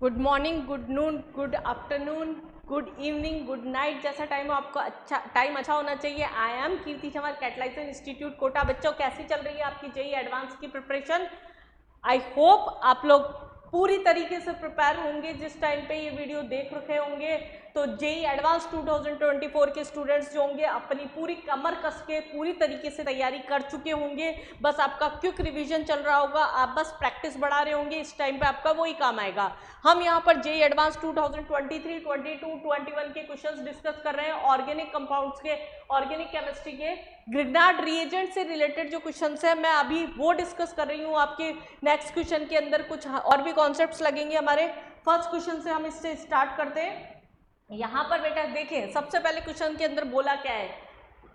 Good morning, good noon, good afternoon, good evening, good night, जैसा time हो आपको अच्छा होना चाहिए। आई एम कीर्ति चमार, कैटलाइजर इंस्टीट्यूट कोटा। बच्चों, कैसी चल रही है आपकी जेईई एडवांस की प्रिपरेशन? आई होप आप लोग पूरी तरीके से प्रिपेयर होंगे। जिस टाइम पे ये वीडियो देख रखे होंगे तो जेईई एडवांस 2024 के स्टूडेंट्स जो होंगे अपनी पूरी कमर कस के पूरी तरीके से तैयारी कर चुके होंगे। बस आपका क्विक रिवीजन चल रहा होगा, आप बस प्रैक्टिस बढ़ा रहे होंगे। इस टाइम पे आपका वही काम आएगा। हम यहाँ पर जेईई एडवांस 2023, 22, 21 के क्वेश्चंस डिस्कस कर रहे हैं। ऑर्गेनिक कंपाउंड्स के, ऑर्गेनिक केमिस्ट्री के ग्रिग्नार्ड रिएजेंट से रिलेटेड जो क्वेश्चंस है मैं अभी वो डिस्कस कर रही हूँ। आपके नेक्स्ट क्वेश्चन के अंदर कुछ और भी कॉन्सेप्ट्स लगेंगे हमारे। फर्स्ट क्वेश्चन से हम इससे स्टार्ट करते हैं। यहाँ पर बेटा देखें, सबसे पहले क्वेश्चन के अंदर बोला क्या है,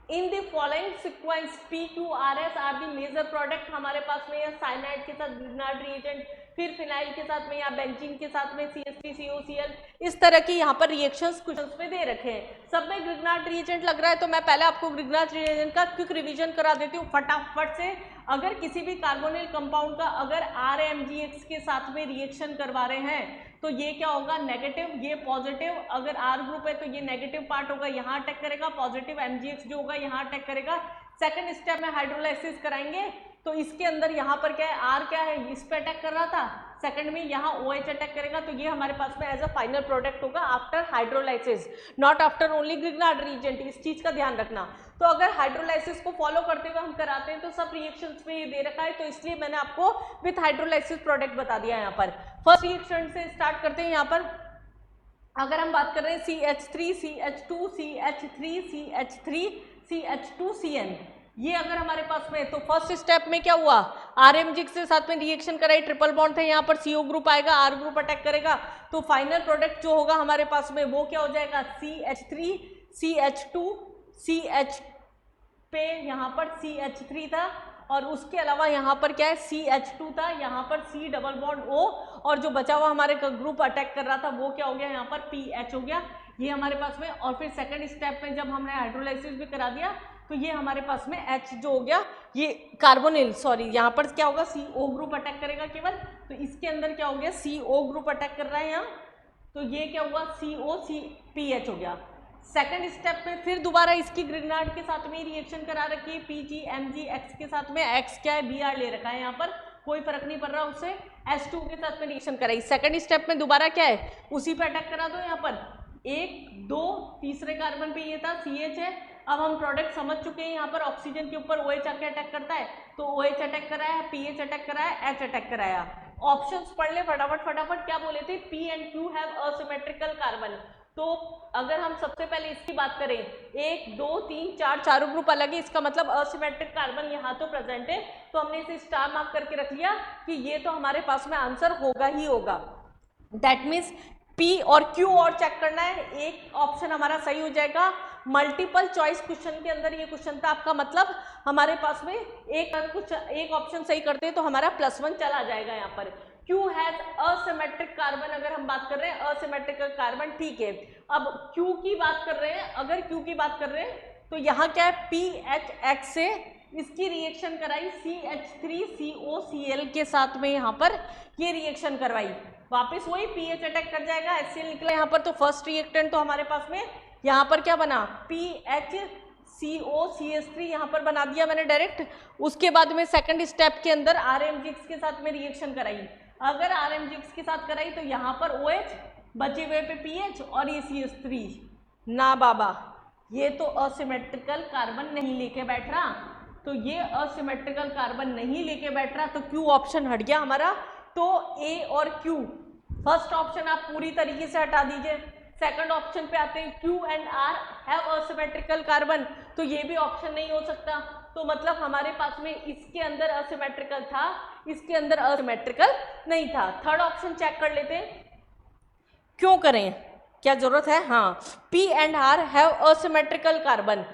in the following sequence PQRS are the major product. हमारे पास में यह साइनाइड के साथ ग्रिग्नार्ड रिएजेंट, फिर फिनाइल के साथ में या बेंजीन के साथ में CH3COCl, इस तरह की यहाँ पर रिएक्शंस क्वेश्चंस पे दे रखे हैं। सब में ग्रिग्नार्ड रिएजेंट लग रहा है तो मैं पहले आपको ग्रिग्नार्ड रिएजेंट का क्विक रिवीजन करा देती हूँ फटाफट से। अगर किसी भी कार्बोनिल कंपाउंड का अगर RMGX के साथ में रिएक्शन करवा रहे हैं तो ये क्या होगा, नेगेटिव, ये पॉजिटिव। अगर R ग्रुप है तो ये नेगेटिव पार्ट होगा, यहाँ अटैक करेगा। पॉजिटिव MGX जो होगा यहाँ अटैक करेगा। सेकंड स्टेप में हाइड्रोलाइसिस कराएंगे तो इसके अंदर यहाँ पर क्या है, R क्या है, इस पे अटैक कर रहा था। सेकंड में यहाँ OH अटैक करेगा तो ये हमारे पास में एज अ फाइनल प्रोडक्ट होगा after hydrolysis, not after only Grignard reagent. इस चीज का ध्यान रखना। तो अगर हाइड्रोलाइसिस को फॉलो करते हुए हम कराते हैं तो सब रिएक्शंस में ये दे रखा है, तो इसलिए मैंने आपको विथ हाइड्रोलाइसिस प्रोडक्ट बता दिया। यहाँ पर फर्स्ट रिएक्शन से स्टार्ट करते हैं। यहाँ पर अगर हम बात कर रहे हैं CH3 CH2 CH3 CH3 CH2CN, ये अगर हमारे पास में, तो फर्स्ट स्टेप में क्या हुआ, RMGX के साथ में रिएक्शन कराई, ट्रिपल बॉन्ड थे, यहाँ पर CO ग्रुप आएगा, R ग्रुप अटैक करेगा तो फाइनल प्रोडक्ट जो होगा हमारे पास में वो क्या हो जाएगा, CH3 CH2 CH पे यहाँ पर CH3 था और उसके अलावा यहाँ पर क्या है, CH2 था, यहाँ पर C डबल बॉन्ड O, और जो बचा हुआ हमारे ग्रुप अटैक कर रहा था वो क्या हो गया, यहाँ पर PH हो गया ये हमारे पास में। और फिर सेकंड स्टेप में जब हमने हाइड्रोलाइसिस भी करा दिया तो ये हमारे पास में H जो हो गया, ये कार्बोनिल, सॉरी यहाँ पर क्या होगा, CO ग्रुप अटैक करेगा केवल, तो इसके अंदर क्या हो गया, CO ग्रुप अटैक कर रहा है यहाँ, तो ये क्या हुआ, COCPH हो गया। सेकंड स्टेप में फिर दोबारा इसकी ग्रिग्नार्ड के साथ में रिएक्शन करा रखी है, PGMGX के साथ में, X क्या है, Br ले रखा है, यहाँ पर कोई फर्क नहीं पड़ रहा, उससे H2 के साथ में रिएक्शन कराई। सेकंड स्टेप में दोबारा क्या है, उसी पे अटैक करा दो, यहाँ पर 1 2 तीसरे कार्बन पे ये था CH है। अब हम प्रोडक्ट समझ चुके हैं, यहाँ पर ऑक्सीजन के ऊपर OH आके अटैक करता है तो OH अटैक कराया, PH अटैक कराया, H अटैक कराया। ऑप्शंस पढ़ ले फटाफट क्या बोले थे, P and Q have asymmetrical carbon. तो अगर हम सबसे पहले इसकी बात करें, 1 2 3 4 चारों ग्रुप अलग है, इसका मतलब असिमेट्रिक कार्बन यहाँ तो प्रेजेंट है, तो हमने इसे स्टार मार्क करके रख लिया कि ये तो हमारे पास में आंसर होगा ही होगा। दैट मीन्स P और Q और चेक करना है, एक ऑप्शन हमारा सही हो जाएगा। मल्टीपल चॉइस क्वेश्चन के अंदर ये क्वेश्चन था आपका, मतलब हमारे पास में एक ऑप्शन सही करते हैं तो हमारा +1 चला जाएगा। यहाँ पर Q हैज असिमेट्रिक कार्बन, अगर हम बात कर रहे हैं असिमेट्रिकल कार्बन, ठीक है। अब Q की बात कर रहे हैं, अगर Q की बात कर रहे हैं तो यहाँ क्या है, PHX से इसकी रिएक्शन कराई, CH3COCl के साथ में यहाँ पर ये रिएक्शन करवाई, वापस वही PH अटैक कर जाएगा, HCl निकला यहाँ पर। तो फर्स्ट रिएक्टेंट तो हमारे पास में यहाँ पर क्या बना, PHCOCH3 यहाँ पर बना दिया मैंने डायरेक्ट। उसके बाद में सेकंड स्टेप के अंदर RMGX के साथ में रिएक्शन कराई, अगर RMGX के साथ कराई तो यहाँ पर OH, बचे हुए पे PH और ये CH3, ना बाबा ये तो असिमेट्रिकल कार्बन नहीं लेके बैठ रहा, तो ये असिमेट्रिकल कार्बन नहीं लेके बैठ रहा तो Q ऑप्शन हट गया हमारा। तो A और Q, फर्स्ट ऑप्शन आप पूरी तरीके से हटा दीजिए। सेकंड ऑप्शन पे आते हैं, Q and R have asymmetrical carbon, तो ये भी ऑप्शन नहीं हो सकता, तो मतलब हमारे पास में इसके अंदर असिमेट्रिकल था, इसके अंदर असिमेट्रिकल नहीं था। थर्ड ऑप्शन चेक कर लेते हैं, क्यों करें, क्या जरूरत है, हाँ, P and R have asymmetrical carbon,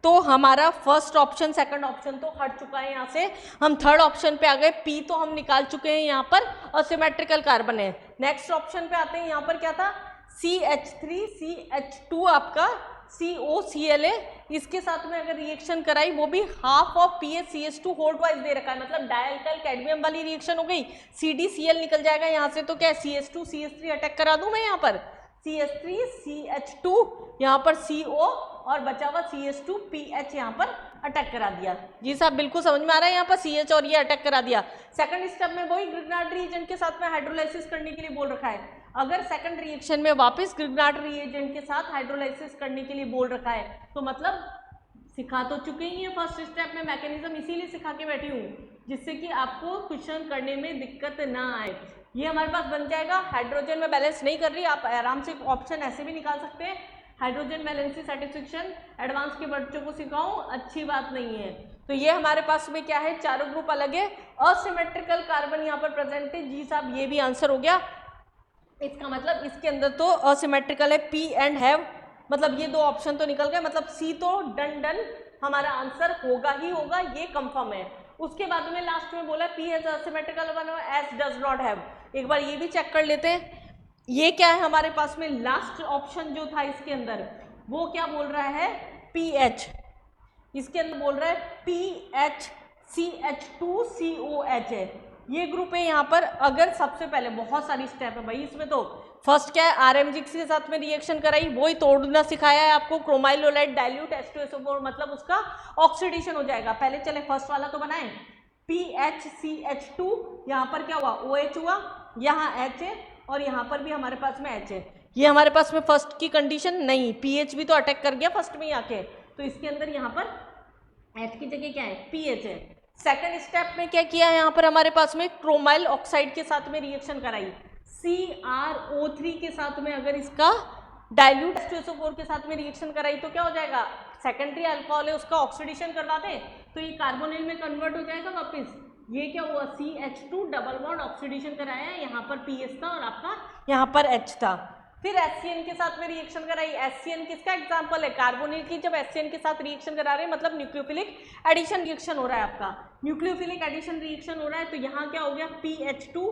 तो हमारा फर्स्ट ऑप्शन सेकंड ऑप्शन तो हट चुका है। यहाँ से हम थर्ड ऑप्शन पे आ गए, P तो हम निकाल चुके हैं, यहाँ पर असिमेट्रिकल कार्बन है। नेक्स्ट ऑप्शन पे आते हैं, यहाँ पर क्या था, CH3 CH2 आपका COCl है, इसके साथ में अगर रिएक्शन कराई वो भी half of PHCH2 whole twice दे रखा है, मतलब डायल्काइल कैडमियम वाली रिएक्शन हो गई, CdCl निकल जाएगा यहाँ से, तो क्या है CH2 CH3 अटैक करा दूं मैं यहाँ पर, CH3 CH2 यहाँ पर CO और बचा हुआ CH2 PH यहाँ पर अटैक करा दिया। जी साहब बिल्कुल समझ में आ रहा है, यहाँ पर CH और ये अटैक करा दिया। सेकंड स्टेप में वही ग्रिग्नार्ड रिएजेंट के साथ में हाइड्रोलाइसिस करने के लिए बोल रखा है। अगर सेकंड रिएक्शन में वापस ग्रिग्नार्ड रिएजेंट के साथ हाइड्रोलाइसिस करने के लिए बोल रखा है, तो मतलब सिखा तो चुके ही हैं फर्स्ट स्टेप में मैकेनिज्म, इसीलिए सिखा के बैठी हूँ जिससे कि आपको क्वेश्चन करने में दिक्कत ना आए। ये हमारे पास बन जाएगा, हाइड्रोजन में बैलेंस नहीं कर रही, आप आराम से ऑप्शन ऐसे भी निकाल सकते हैं, हाइड्रोजन वैलेंसी सैटिस्फैक्शन एडवांस के बच्चों को सिखाऊं अच्छी बात नहीं है। तो ये हमारे पास में क्या है, चारों ग्रुप अलग है, असिमेट्रिकल कार्बन यहाँ पर प्रेजेंट है। जी साहब ये भी आंसर हो गया, इसका मतलब इसके अंदर तो असिमेट्रिकल है, पी एंड हैव, मतलब ये दो ऑप्शन तो निकल गए, मतलब सी तो डन हमारा आंसर होगा ही होगा, ये कंफर्म है। उसके बाद में लास्ट में बोला P has asymmetrical one S does not have, एक बार ये भी चेक कर लेते हैं। ये क्या है हमारे पास में लास्ट ऑप्शन जो था इसके अंदर, वो क्या बोल रहा है, PH, इसके अंदर बोल रहा है PHCH2COH है, ये ग्रुप है यहाँ पर। अगर सबसे पहले बहुत सारी स्टेप है भाई इसमें, तो फर्स्ट क्या है, RMG के साथ में रिएक्शन कराई, वही तोड़ना सिखाया है आपको, क्रोमाइल ओलाइड डाइल्यूट H2SO4, मतलब उसका ऑक्सीडेशन हो जाएगा। पहले चले फर्स्ट वाला तो बनाए, PHCH2, यहाँ पर क्या हुआ, OH हुआ, यहाँ H है और यहाँ पर भी हमारे पास में H है। ये हमारे पास में फर्स्ट की कंडीशन नहीं, PH भी तो अटैक कर गया फर्स्ट में ही आके, तो इसके अंदर यहाँ पर H की जगह क्या है, PH है। सेकंड स्टेप में क्या किया है, यहाँ पर हमारे पास में क्रोमाइल ऑक्साइड के साथ में रिएक्शन कराई, CrO3 के साथ में अगर इसका डाइल्यूट H2SO4 के साथ में रिएक्शन कराई तो क्या हो जाएगा, सेकेंडरी अल्कोहल है उसका ऑक्सीडेशन करवा दे तो ये कार्बोनिल में कन्वर्ट हो जाएगा वापस। ये क्या हुआ, CH2 डबल बॉन्ड ऑक्सीडेशन कराया है, यहाँ पर PH था और आपका यहाँ पर H था। फिर HCN के साथ में रिएक्शन कराई, HCN किसका एग्जांपल है, कार्बोनिल की। जब HCN के साथ रिएक्शन करा रहे हैं मतलब न्यूक्लियोफिलिक एडिशन रिएक्शन हो रहा है, आपका न्यूक्लियोफिलिक एडिशन रिएक्शन हो रहा है, तो यहाँ क्या हो गया, PH2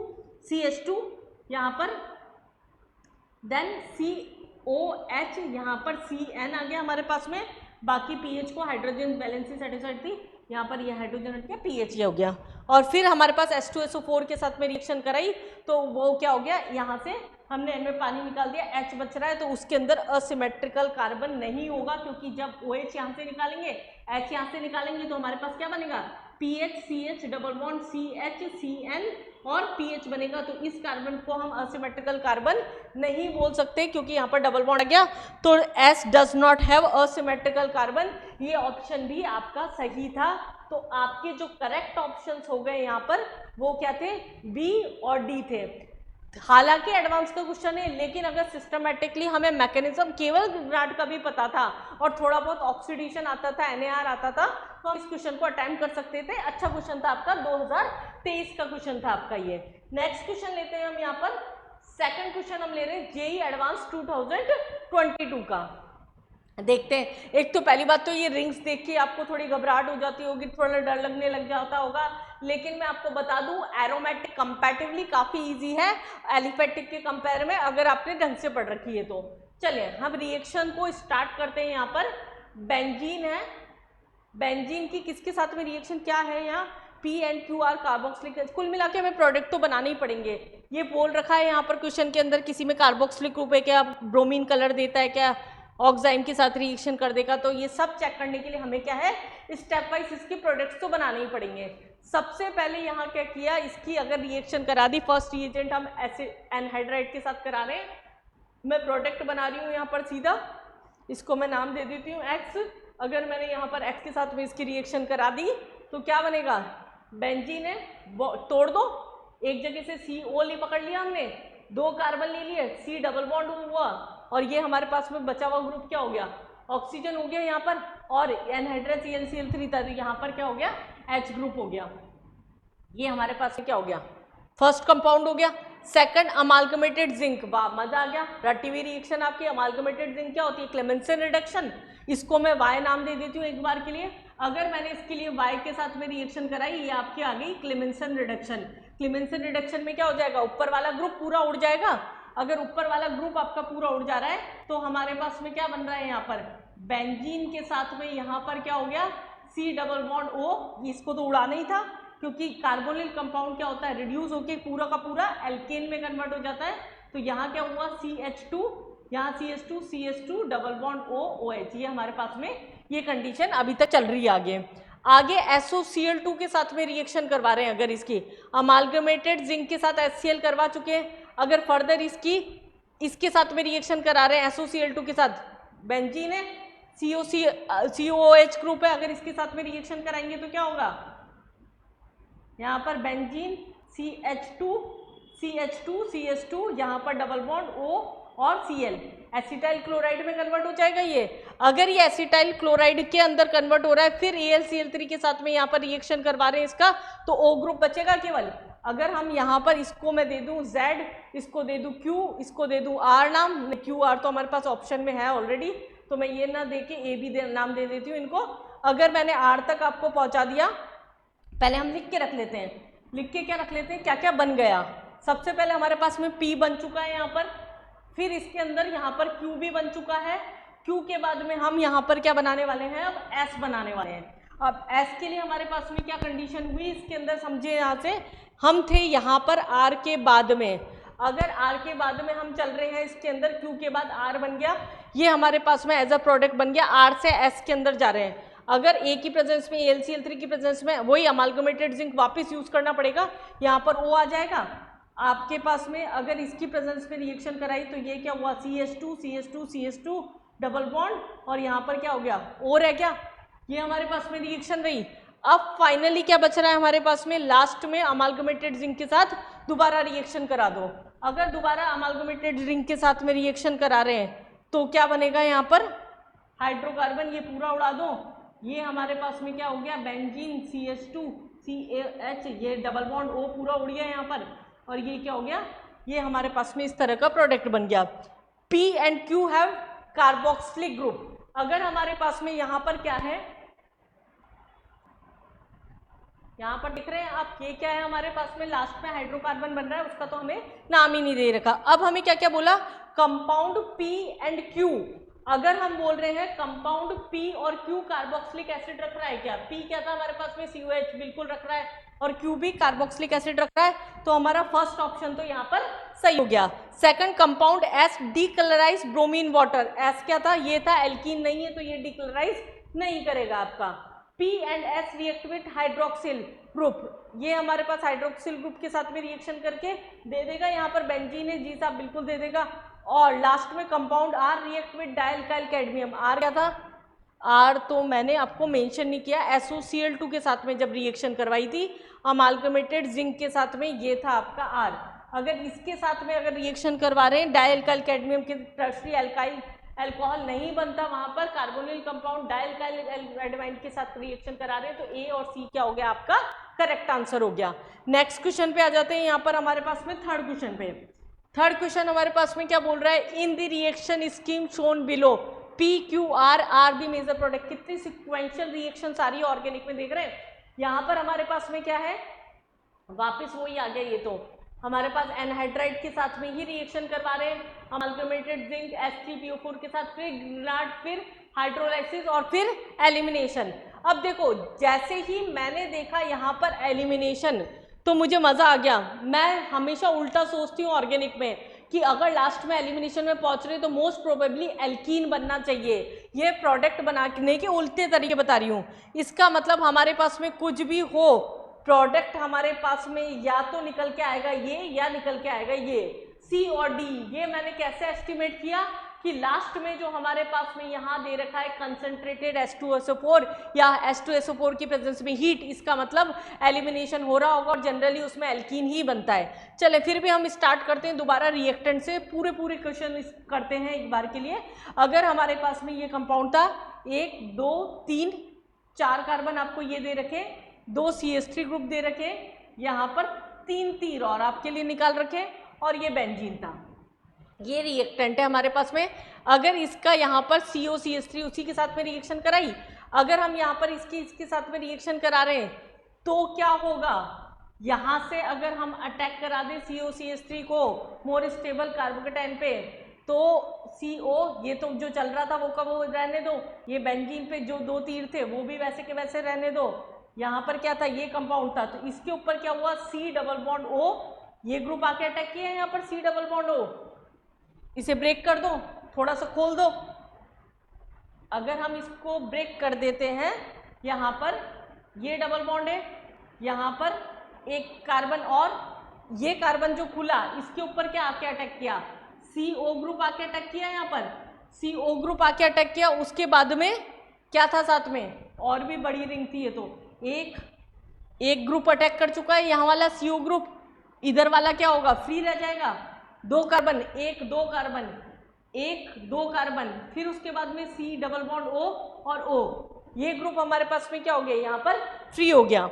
CH2 यहाँ पर, देन COH यहाँ पर CN आ गया हमारे पास में, बाकी PH को हाइड्रोजन वैलेंसी सेटिस्फाइड थी, यहाँ पर ये हाइड्रोजन हट गया, PH हो गया। और फिर हमारे पास H2SO4 के साथ में रिएक्शन कराई तो वो क्या हो गया, यहाँ से हमने इनमें पानी निकाल दिया, H बच रहा है, तो उसके अंदर असिमेट्रिकल कार्बन नहीं होगा, क्योंकि जब OH यहाँ से निकालेंगे H यहाँ से निकालेंगे तो हमारे पास क्या बनेगा, PH CH double bond CH CN और PH बनेगा। तो इस कार्बन को हम असिमेट्रिकल कार्बन नहीं बोल सकते क्योंकि यहाँ पर डबल बॉन्ड आ गया, तो S does not have asymmetrical carbon, ये ऑप्शन भी आपका सही था। तो आपके जो करेक्ट ऑप्शंस हो गए यहाँ पर वो क्या थे, B और D थे। हालांकि एडवांस का क्वेश्चन है, लेकिन अगर सिस्टमेटिकली हमें मैकेनिज्म केवल ग्रिग्नार्ड का भी पता था और थोड़ा बहुत ऑक्सीडेशन आता था, NAR आता था, तो हम इस क्वेश्चन को अटेम्प्ट कर सकते थे। अच्छा क्वेश्चन था आपका, 2023 का क्वेश्चन था आपका ये। नेक्स्ट क्वेश्चन लेते हैं हम यहाँ पर, सेकंड क्वेश्चन हम ले रहे हैं JEE एडवांस 2022 का। देखते हैं, एक तो पहली बात तो ये रिंग्स देख के आपको थोड़ी घबराहट हो जाती होगी, थोड़ा डर लगने लग जाता होगा, लेकिन मैं आपको बता दूं एरोमेटिक कंपैरेटिवली काफ़ी इजी है एलिफेटिक के कंपेयर में, अगर आपने ढंग से पढ़ रखी है तो। चलिए हम रिएक्शन को स्टार्ट करते हैं। यहाँ पर बेंजीन है, बेंजीन की किसके साथ में रिएक्शन क्या है, यहाँ P&QR कार्बोक्सिलिक, कुल मिला के हमें प्रोडक्ट तो बनाने ही पड़ेंगे। ये बोल रखा है यहाँ पर क्वेश्चन के अंदर, किसी में कार्बोक्सिलिक ग्रुप है क्या, ब्रोमीन कलर देता है क्या, ऑक्साइड के साथ रिएक्शन कर देगा, तो ये सब चेक करने के लिए हमें क्या है, स्टेप वाइज इसके प्रोडक्ट्स तो बनाने ही पड़ेंगे। सबसे पहले यहाँ क्या किया, इसकी अगर रिएक्शन करा दी, फर्स्ट रिएजेंट हम एसिड एनहाइड्राइड के साथ करा रहे हैं, मैं प्रोडक्ट बना रही हूँ यहाँ पर सीधा, इसको मैं नाम दे देती हूँ X। अगर मैंने यहाँ पर X के साथ में इसकी रिएक्शन करा दी तो क्या बनेगा, बेंजीन है, तोड़ दो, एक जगह से CO ले पकड़ लिया हमने, 2 कार्बन ले लिए, C डबल बॉन्ड हुआ और ये हमारे पास में बचा हुआ ग्रुप क्या हो गया, ऑक्सीजन हो गया यहाँ पर, और एनहाइड्रस CnCl3 था, तो यहाँ पर क्या हो गया, H ग्रुप हो गया। ये हमारे पास क्या हो गया, फर्स्ट कंपाउंड हो गया। सेकंड अमालगमेटेड जिंक, वाह मजा आ गया, रटी हुई रिएक्शन आपकी। अमालगमेटेड जिंक क्या होती है, क्लेमेंसन रिडक्शन, इसको मैं Y नाम दे देती हूँ एक बार के लिए। अगर मैंने इसके लिए Y के साथ में रिएक्शन कराई, ये आपकी आ गई क्लेमेंसन रिडक्शन। क्लेमेंसन रिडक्शन में क्या हो जाएगा, ऊपर वाला ग्रुप पूरा उड़ जाएगा। अगर ऊपर वाला ग्रुप आपका पूरा उड़ जा रहा है तो हमारे पास में क्या बन रहा है, यहाँ पर बेंजीन के साथ में यहाँ पर क्या हो गया, C डबल बॉन्ड O, इसको तो उड़ाना ही था क्योंकि कार्बोनिल कंपाउंड क्या होता है, रिड्यूस होके पूरा का पूरा एल्केन में कन्वर्ट हो जाता है। तो यहाँ क्या हुआ, CH2, यहाँ CH2 double bond O OH, ये हमारे पास में ये कंडीशन अभी तक चल रही है। आगे SOCl2 के साथ में रिएक्शन करवा रहे हैं, अगर इसकी अमालगमेटेड जिंक के साथ HCl करवा चुके हैं, अगर फर्दर इसके साथ में रिएक्शन करा रहे हैं SOCl2 के साथ, बेंजीन है, COOH ग्रुप है, अगर इसके साथ में रिएक्शन कराएंगे तो क्या होगा, यहाँ पर बेंजीन CH2 यहाँ पर डबल बॉन्ड O और Cl, एसिटाइल क्लोराइड में कन्वर्ट हो जाएगा ये। अगर ये एसिटाइल क्लोराइड के अंदर कन्वर्ट हो रहा है, फिर AlCl3 के साथ में यहाँ पर रिएक्शन करवा रहे हैं इसका, तो O ग्रुप बचेगा केवल। अगर हम यहाँ पर इसको मैं दे दूँ Z, इसको दे दूँ Q, इसको दे दूँ R नाम, QR तो हमारे पास ऑप्शन में है ऑलरेडी, तो मैं ये ना दे के A भी नाम दे देती हूँ इनको। अगर मैंने R तक आपको पहुँचा दिया, पहले हम लिख के रख लेते हैं, लिख के क्या रख लेते हैं, क्या क्या बन गया। सबसे पहले हमारे पास में P बन चुका है यहाँ पर, फिर इसके अंदर यहाँ पर Q भी बन चुका है, Q के बाद में हम यहाँ पर क्या बनाने वाले हैं, अब S बनाने वाले हैं। अब S के लिए हमारे पास में क्या कंडीशन हुई इसके अंदर, समझे, यहाँ से हम थे यहाँ पर R के बाद में, अगर R के बाद में हम चल रहे हैं, इसके अंदर Q के बाद R बन गया, ये हमारे पास में एज अ प्रोडक्ट बन गया, R से S के अंदर जा रहे हैं। अगर A की प्रेजेंस में, AlCl3 की प्रेजेंस में, वही अमालगमेटेड जिंक वापस यूज करना पड़ेगा, यहाँ पर O आ जाएगा आपके पास में। अगर इसकी प्रेजेंस में रिएक्शन कराई तो ये क्या हुआ, CH2 डबल बॉन्ड, और यहाँ पर क्या हो गया, O है क्या, ये हमारे पास में रिएक्शन रही। अब फाइनली क्या बच रहा है हमारे पास में, लास्ट में अमालगमेटेड जिंक के साथ दोबारा रिएक्शन करा दो। अगर दोबारा अमालगमेटेड जिंक के साथ में रिएक्शन करा रहे हैं तो क्या बनेगा, यहाँ पर हाइड्रोकार्बन ये पूरा उड़ा दो, ये हमारे पास में क्या हो गया, बेंजीन CH2CH, ये डबल बॉन्ड O पूरा उड़ गया यहाँ पर, और ये क्या हो गया, ये हमारे पास में इस तरह का प्रोडक्ट बन गया। P and Q have carboxylic group. अगर हमारे पास में यहाँ पर क्या है, यहाँ पर दिख रहे हैं आप, ये क्या है हमारे पास में, लास्ट में हाइड्रोकार्बन बन रहा है, उसका तो हमें नाम ही नहीं दे रखा। अब हमें क्या क्या बोला, कंपाउंड P एंड Q। अगर हम बोल रहे हैं कंपाउंड P और Q कार्बोक्सिलिक एसिड रख रहा है क्या, P क्या था हमारे पास में, COH बिल्कुल रख रहा है, और Q भी कार्बोक्सिलिक एसिड रख रहा है, तो हमारा फर्स्ट ऑप्शन तो यहाँ पर सही हो गया। Second, compound S decolourise bromine water, S क्या था, ये था, एल्कीन नहीं है तो ये डीकलराइज नहीं करेगा आपका। P and S react with hydroxyl group, ये हमारे पास हाइड्रोक्सिल ग्रुप के साथ में रिएक्शन करके दे देगा, यहाँ पर बेंजीन है, जी साहब बिल्कुल दे देगा। और लास्ट में compound R react with dialkyl cadmium, R क्या था, R तो मैंने आपको मेंशन नहीं किया, SOCl2 के साथ में जब रिएक्शन करवाई थी अमालगमेटेड जिंक के साथ में, ये था आपका R। अगर इसके साथ में अगर रिएक्शन करवा रहे हैं डाइल्काइल कैडमियम के टर्शरी एल्काइल अल्कोहल नहीं बनता, वहां पर कार्बोनिल कंपाउंड डाइल्काइल एडमाइड के साथ रिएक्शन करा रहे हैं, तो A और C क्या हो गया आपका करेक्ट आंसर हो गया। नेक्स्ट क्वेश्चन पे आ जाते हैं, यहाँ पर हमारे पास में थर्ड क्वेश्चन पे। थर्ड क्वेश्चन हमारे पास में क्या बोल रहा है, in the reaction scheme shown below PQR are the major product. कितनी सिक्वेंशियल रिएक्शन सारी ऑर्गेनिक में देख रहे हैं। यहाँ पर हमारे पास में क्या है, वापस वही आ गया, ये तो हमारे पास एनहाइड्राइड के साथ में ही रिएक्शन करवा रहे हैं, अमालगमेटेड जिंक H3PO4 के साथ, फिर ग्राट, फिर हाइड्रोलाइसिस और फिर एलिमिनेशन। अब देखो, जैसे ही मैंने देखा यहाँ पर एलिमिनेशन तो मुझे मजा आ गया। मैं हमेशा उल्टा सोचती हूँ ऑर्गेनिक में कि अगर लास्ट में एलिमिनेशन में पहुंच रहे तो मोस्ट प्रोबेबली एल्कीन बनना चाहिए। ये प्रोडक्ट बनाने के उल्टे तरीके बता रही हूँ। इसका मतलब हमारे पास में कुछ भी हो, प्रोडक्ट हमारे पास में या तो निकल के आएगा ये, या निकल के आएगा ये, C और D। ये मैंने कैसे एस्टिमेट किया कि लास्ट में जो हमारे पास में यहाँ दे रखा है कंसंट्रेटेड H2SO4 या H2SO4 की प्रेजेंस में हीट, इसका मतलब एलिमिनेशन हो रहा होगा और जनरली उसमें एल्कीन ही बनता है। चले फिर भी हम स्टार्ट करते हैं दोबारा रिएक्टेंट से, पूरे क्वेश्चन करते हैं एक बार के लिए। अगर हमारे पास में ये कंपाउंड था, 1 2 3 4 कार्बन आपको ये दे रखे, 2 CH3 ग्रुप दे रखे, यहाँ पर 3 तीर और आपके लिए निकाल रखे, और ये बेंजीन था। ये रिएक्टेंट है हमारे पास में। अगर इसका यहाँ पर COCH3 उसी के साथ में रिएक्शन कराई, अगर हम यहाँ पर इसके साथ में रिएक्शन करा रहे हैं तो क्या होगा, यहाँ से अगर हम अटैक करा दें COCH3 को मोर स्टेबल कार्बोकेटाइन पे, तो CO, ये तो जो चल रहा था वो का वो रहने दो, ये बेंजीन पे जो 2 तीर थे वो भी वैसे के वैसे रहने दो। यहाँ पर क्या था, ये कंपाउंड था, तो इसके ऊपर क्या हुआ, C डबल बॉन्ड O, ये ग्रुप आके अटैक किया है यहाँ पर C डबल बॉन्ड O, इसे ब्रेक कर दो, थोड़ा सा खोल दो। अगर हम इसको ब्रेक कर देते हैं, यहाँ पर ये डबल बॉन्ड है, यहाँ पर एक कार्बन, और ये कार्बन जो खुला इसके ऊपर क्या आके अटैक किया, CO ग्रुप आके अटैक किया, यहाँ पर CO ग्रुप आके अटैक किया। उसके बाद में क्या था साथ में, और भी बड़ी रिंग थी ये, तो एक ग्रुप अटैक कर चुका है, यहाँ वाला CO ग्रुप, इधर वाला क्या होगा, फ्री रह जाएगा, 2 कार्बन, 1 2 कार्बन, 1 2 कार्बन, फिर उसके बाद में C डबल बॉन्ड O और O, ये ग्रुप हमारे पास में क्या हो गया, यहाँ पर फ्री हो गया।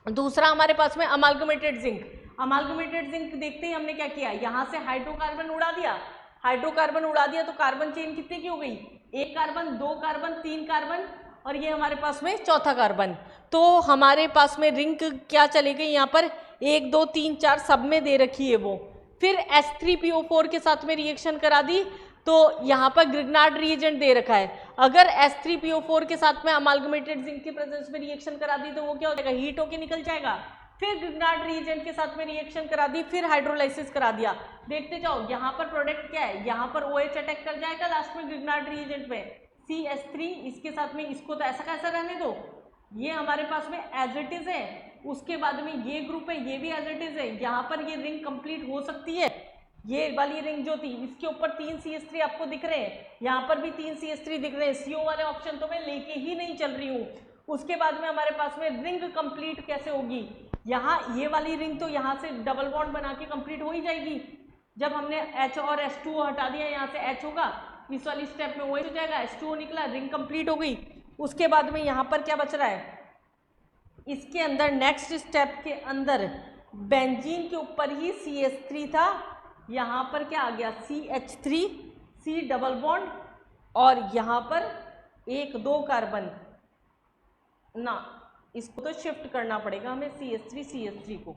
दूसरा हमारे पास में अमालगमेटेड जिंक, अमालगमेटेड जिंक देखते ही हमने क्या किया, यहाँ से हाइड्रोकार्बन उड़ा दिया, हाइड्रोकार्बन उड़ा दिया, तो कार्बन चेन कितने की हो गई, 1 कार्बन, 2 कार्बन, 3 कार्बन, और ये हमारे पास में चौथा कार्बन। तो हमारे पास में रिंग क्या चली गई, यहाँ पर 1 2 3 4 सब में दे रखी है वो। फिर H3PO4 के साथ में रिएक्शन करा दी, तो यहाँ पर ग्रिग्नार्ड रिएजेंट दे रखा है, अगर H3PO4 के साथ में अमालगमेटेड जिंक की प्रेजेंस में रिएक्शन करा दी तो वो क्या हो जाएगा, हीट होके निकल जाएगा। फिर ग्रिग्नार्ड रिएजेंट के साथ में रिएक्शन करा दी, फिर हाइड्रोलाइसिस करा दिया, देखते जाओ यहाँ पर प्रोडक्ट क्या है, यहाँ पर OH अटैक कर जाएगा लास्ट में ग्रिग्नार्ड रिएजेंट में, CH3 इसके साथ में, इसको तो ऐसा कैसा रहने दो, ये हमारे पास में एज इट इज है। उसके बाद में ये ग्रुप है, ये भी एज इट इज है, यहाँ पर ये रिंग कंप्लीट हो सकती है, ये वाली रिंग जो थी इसके ऊपर 3 CH3 आपको दिख रहे हैं, यहाँ पर भी 3 CH3 दिख रहे हैं, CO वाले ऑप्शन तो मैं लेके ही नहीं चल रही हूँ। उसके बाद में हमारे पास में रिंग कंप्लीट कैसे होगी, यहाँ ये वाली रिंग तो यहाँ से डबल बॉन्ड बना के कंप्लीट हो ही जाएगी, जब हमने H और H2O हटा दिया, यहाँ से H होगा, इस वाली स्टेप में OH हो जाएगा, H2O निकला, रिंग कंप्लीट हो गई। उसके बाद में यहाँ पर क्या बच रहा है, इसके अंदर नेक्स्ट स्टेप के अंदर बेंजीन के ऊपर ही CH3 था, यहाँ पर क्या आ गया, CH3, C डबल बॉन्ड, और यहाँ पर 1 2 कार्बन ना, इसको तो शिफ्ट करना पड़ेगा हमें CH3 को।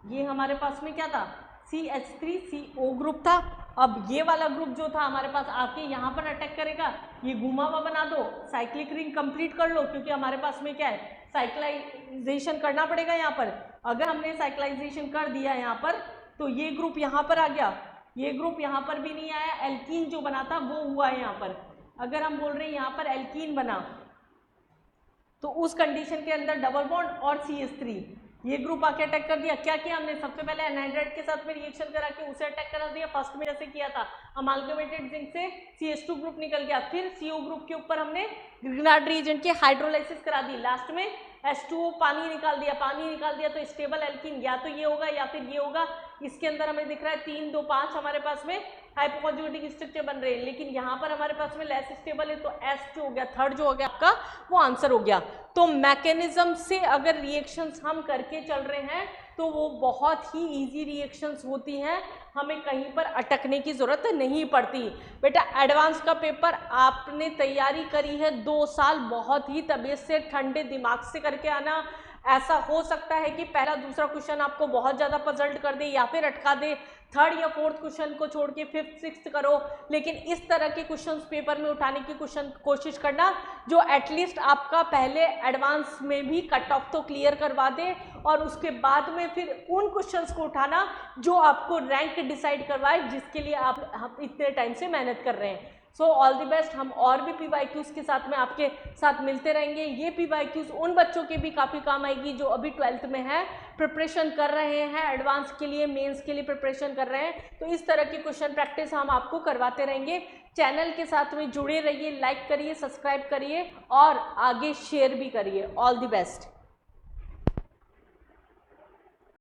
ये हमारे पास में क्या था, CH3CO ग्रुप था। अब ये वाला ग्रुप जो था हमारे पास आके यहाँ पर अटैक करेगा, ये घुमा हुआ बना दो, साइक्लिक रिंग कंप्लीट कर लो, क्योंकि हमारे पास में क्या है, साइक्लाइजेशन करना पड़ेगा यहाँ पर। अगर हमने साइक्लाइजेशन कर दिया यहाँ पर, तो ये ग्रुप यहाँ पर आ गया, ये ग्रुप यहाँ पर भी नहीं आया, एल्कीन जो बना था वो हुआ है यहाँ पर। अगर हम बोल रहे हैं यहाँ पर एल्कीन बना, तो उस कंडीशन के अंदर डबल बॉन्ड और CH3, ये ग्रुप आके अटैक कर दिया। क्या किया हमने, सबसे पहले एनहाइड्राइड के साथ में रिएक्शन करा के उसे अटैक करा दिया, फर्स्ट में जैसे किया था, अमालगमेटेड जिंक से CH2 ग्रुप निकल गया, फिर CO ग्रुप के ऊपर हमने ग्रिग्नार्ड रिएजेंट की हाइड्रोलाइसिस करा दी, लास्ट में H2O पानी निकाल दिया, तो स्टेबल एल्कीन या तो ये होगा या फिर ये होगा। इसके अंदर हमें दिख रहा है 3 2 5 हमारे पास में हाइपोकॉन्जुगेटिक स्ट्रक्चर बन रहे हैं, लेकिन यहाँ पर हमारे पास में लेस स्टेबल है, तो S जो हो गया, थर्ड जो हो गया आपका, वो आंसर हो गया। तो मैकेनिज्म से अगर रिएक्शंस हम करके चल रहे हैं तो वो बहुत ही इजी रिएक्शंस होती हैं, हमें कहीं पर अटकने की ज़रूरत नहीं पड़ती। बेटा एडवांस का पेपर आपने तैयारी करी है 2 साल, बहुत ही तबीयत से ठंडे दिमाग से करके आना। ऐसा हो सकता है कि पहला दूसरा क्वेश्चन आपको बहुत ज़्यादा पजल्ड कर दे या फिर अटका दे, थर्ड या फोर्थ क्वेश्चन को छोड़ के फिफ्थ सिक्स्थ करो, लेकिन इस तरह के क्वेश्चंस पेपर में उठाने की कोशिश करना जो एटलीस्ट आपका पहले एडवांस में भी कट ऑफ तो क्लियर करवा दे, और उसके बाद में फिर उन क्वेश्चंस को उठाना जो आपको रैंक डिसाइड करवाए, जिसके लिए आप इतने टाइम से मेहनत कर रहे हैं। So all the best. हम और भी PYQs के साथ में आपके साथ मिलते रहेंगे। ये PYQs उन बच्चों के भी काफ़ी काम आएगी जो अभी 12th में है, प्रिपरेशन कर रहे हैं, एडवांस के लिए, मेंस के लिए प्रिपरेशन कर रहे हैं। तो इस तरह की क्वेश्चन प्रैक्टिस हम आपको करवाते रहेंगे। चैनल के साथ में जुड़े रहिए, लाइक करिए, सब्सक्राइब करिए और आगे शेयर भी करिए। All the best.